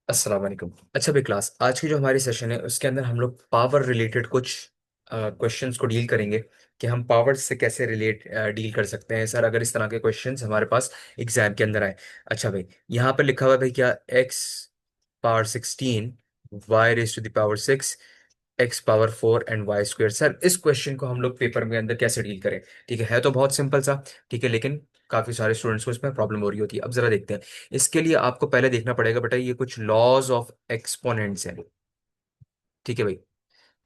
अस्सलाम वालेकुम। अच्छा भाई, क्लास आज की जो हमारी सेशन है उसके अंदर हम लोग पावर रिलेटेड कुछ क्वेश्चंस को डील करेंगे कि हम पावर से कैसे रिलेट डील कर सकते हैं सर, अगर इस तरह के क्वेश्चंस हमारे पास एग्जाम के अंदर आए। अच्छा भाई, यहाँ पर लिखा हुआ है भाई क्या, x power 16, y raise to the power 6, x power 4 and y square. Sir इस क्वेश्चन को हम लोग पेपर में अंदर कैसे डील करें? ठीक है तो बहुत सिंपल सा। ठीक है, लेकिन काफी सारे स्टूडेंट्स को इसमें प्रॉब्लम हो रही होती है। अब जरा देखते हैं। इसके लिए आपको पहले देखना पड़ेगा बेटा, ये कुछ लॉज ऑफ एक्सपोनेंट्स हैं। ठीक है भाई,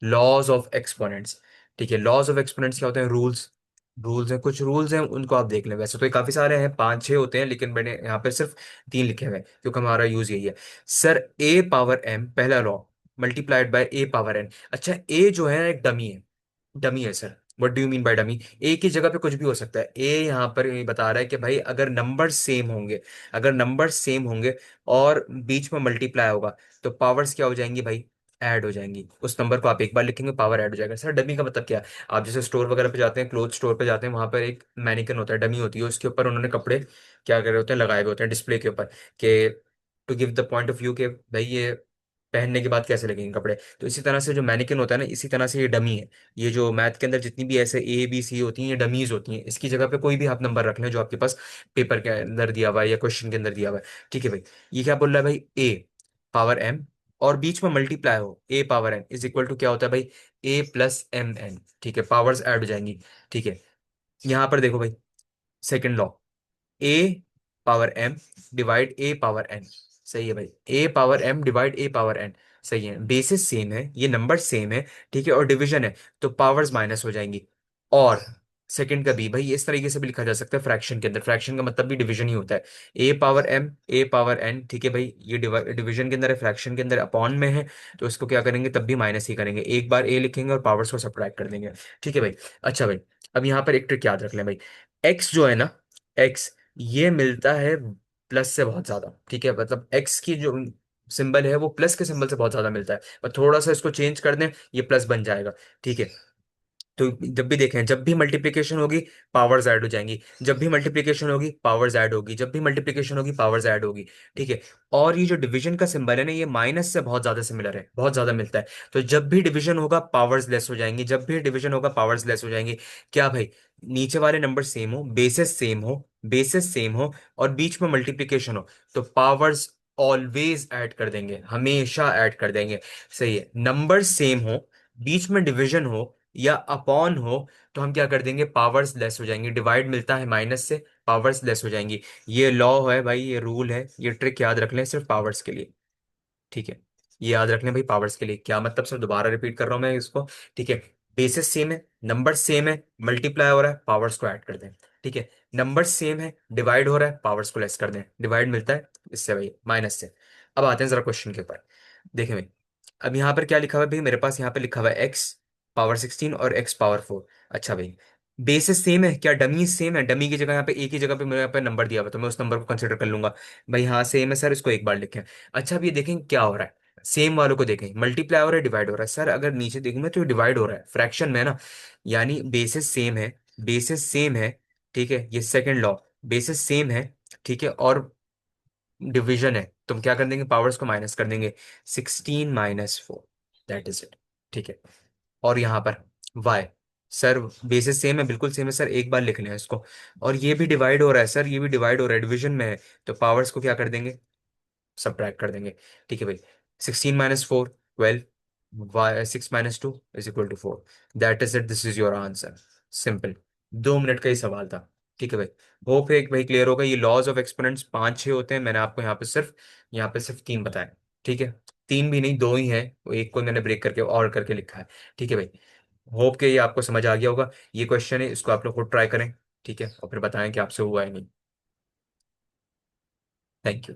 लॉज ऑफ एक्सपोनेंट्स। ठीक है, लॉज ऑफ एक्सपोनेंट्स क्या होते हैं? रूल्स। रूल्स हैं, कुछ रूल्स हैं, उनको आप देख लें। वैसे तो ये काफी सारे हैं, पांच छह होते हैं, लेकिन मैंने यहाँ पे सिर्फ तीन लिखे हुए हैं क्योंकि हमारा यूज यही है। सर ए पावर एम पहला law, multiplied by A power N. अच्छा, ए जो है एक डमी है। डमी है sir. What do you mean by dummy? A की जगह पे कुछ भी हो सकता है। ए यहाँ पर ये बता रहा है कि भाई अगर नंबर सेम होंगे, अगर नंबर सेम होंगे और बीच में मल्टीप्लाई होगा, तो पावर्स क्या हो जाएंगी भाई? ऐड हो जाएंगी। उस नंबर को आप एक बार लिखेंगे, पावर ऐड हो जाएगा। सर डमी का मतलब क्या है? आप जैसे स्टोर वगैरह पे जाते हैं, क्लोथ स्टोर पे जाते हैं, वहां पर एक मैनिकन होता है, डमी होती है, उसके ऊपर उन्होंने कपड़े क्या कर रहे होते हैं, लगाए हुए होते हैं डिस्प्ले के ऊपर, कि to give the point of view के भाई ये पहनने के बाद कैसे लगेंगे कपड़े। तो इसी तरह से जो मैनिकन होता है ना, इसी तरह से ये डमी है। ये जो मैथ के अंदर जितनी भी ऐसे ए बी सी होती हैं, ये डमीज होती हैं। इसकी जगह पे कोई भी आप नंबर रख लें जो आपके पास पेपर के अंदर दिया हुआ है या क्वेश्चन के अंदर दिया हुआ है। ठीक है भाई, ये क्या बोल रहा है भाई? ए पावर एम और बीच में मल्टीप्लाई हो, A power N is equal to क्या होता है भाई? A plus M N. ठीक है, पावर्स ऐड हो जाएंगी। ठीक है, यहां पर देखो भाई, सेकंड लॉ, ए पावर एम डिवाइड ए पावर एन। सही है भाई, ए पावर एम डिवाइड ए पावर एन। सही है, बेसिस सेम है, ये नंबर सेम है। ठीक है, और डिवीजन है, तो पावर्स माइनस हो जाएंगी। और सेकंड का भी भाई इस तरीके से भी लिखा जा सकता है, फ्रैक्शन के अंदर। फ्रैक्शन का मतलब भी डिवीजन ही होता है। A power M A power N. ठीक है भाई, ये डिवीजन के अंदर है, फ्रैक्शन के अंदर अपॉन में है, तो इसको क्या करेंगे, तब भी माइनस ही करेंगे। एक बार ए लिखेंगे और पावर्स को सब्ट्रैक्ट कर देंगे। ठीक है भाई। अच्छा भाई, अब यहाँ पर एक ट्रिक याद रख लें भाई। एक्स जो है ना, एक्स, ये मिलता है प्लस से बहुत ज्यादा। ठीक है, मतलब एक्स की जो सिंबल है वो प्लस के सिंबल से बहुत ज्यादा मिलता है, पर थोड़ा सा इसको चेंज कर दें, ये प्लस बन जाएगा। ठीक है, तो जब भी देखें, जब भी मल्टीप्लिकेशन होगी पावर्स ऐड हो जाएंगी, जब भी मल्टीप्लिकेशन होगी पावर्स ऐड होगी, जब भी मल्टीप्लिकेशन होगी पावर्स ऐड होगी। ठीक है, और ये जो डिवीजन का सिंबल है ना, ये माइनस से बहुत ज्यादा सिमिलर है, बहुत ज्यादा मिलता है। तो जब भी डिवीजन होगा पावर्स लेस हो जाएंगी, जब भी डिवीजन होगा पावर्स लेस हो जाएंगी। क्या भाई? नीचे वाले नंबर सेम हो, बेसिस सेम हो, बेसिस सेम हो, और बीच में मल्टीप्लिकेशन हो, तो पावर्स ऑलवेज ऐड कर देंगे, हमेशा ऐड कर देंगे। सही है, नंबर सेम हो, बीच में डिवीजन हो या अपॉन हो, तो हम क्या कर देंगे, पावर्स लेस हो जाएंगी। डिवाइड मिलता है माइनस से, पावर्स लेस हो जाएंगी। ये लॉ है भाई, ये रूल है, ये ट्रिक याद रख लें सिर्फ पावर्स के लिए। ठीक है, ये याद रख लें भाई पावर्स के लिए। क्या मतलब सर, दोबारा रिपीट कर रहा हूं मैं इसको। ठीक है, बेसिस सेम है, नंबर सेम है, मल्टीप्लाई हो रहा है, पावर्स को ऐड कर दें। ठीक है, नंबर सेम है, डिवाइड हो रहा है, पावर्स को लेस कर दें। डिवाइड मिलता है इससे भाई, माइनस से। अब आते हैं जरा क्वेश्चन के ऊपर। देखें भाई, अब यहाँ पर क्या लिखा हुआ है भाई, मेरे पास यहाँ पे लिखा हुआ है एक्स पावर 16 और एक्स पावर 4। अच्छा भाई, बेसिस सेम है क्या? डमी सेम है? डमी की जगह यहाँ पे एक ही जगह पे मेरे यहाँ पे नंबर दिया हुआ है, तो मैं उस नंबर को कंसिडर कर लूंगा। भाई हाँ सेम है सर, इसको एक बार लिखें। अच्छा, अब ये देखें क्या हो रहा है। सेम वालों को देखें, मल्टीप्लाई हो रहा है, डिवाइड हो रहा है। सर अगर नीचे देखूंगा तो डिवाइड हो रहा है, फ्रैक्शन में है ना, यानी बेसिस सेम है, बेसिस सेम है। ठीक है, ये सेकंड लॉ, बेसिस सेम है। ठीक है, और डिवीजन है, तुम क्या कर देंगे, पावर्स को माइनस कर देंगे। 16 - 4, दैट इज इट। ठीक है, और यहाँ पर वाई, सर बेसिस सेम है, बिल्कुल सेम है सर, एक बार लिख लें इसको। और ये भी डिवाइड हो रहा है सर, ये भी डिवाइड हो रहा है, डिवीजन में है, तो पावर्स को क्या कर देंगे, सब्ट्रैक्ट कर देंगे। ठीक है भाई, 16 - 4 12, y 6 - 2 = 4, that is it, this is your answer. Simple, 2 minute का ही सवाल था। ठीक है भाई, होप है कि भाई क्लियर होगा। ये लॉज ऑफ एक्सपोनेंट्स पांच छह होते हैं, मैंने आपको यहाँ पे सिर्फ तीन बताए। ठीक है, तीन भी नहीं, दो ही हैं, वो एक को मैंने ब्रेक करके और करके लिखा है। ठीक है भाई, होप के ये आपको समझ आ गया होगा। ये क्वेश्चन है, इसको आप लोग खुद ट्राई करें। ठीक है, और फिर बताएं कि आपसे हुआ है नहीं। Thank you.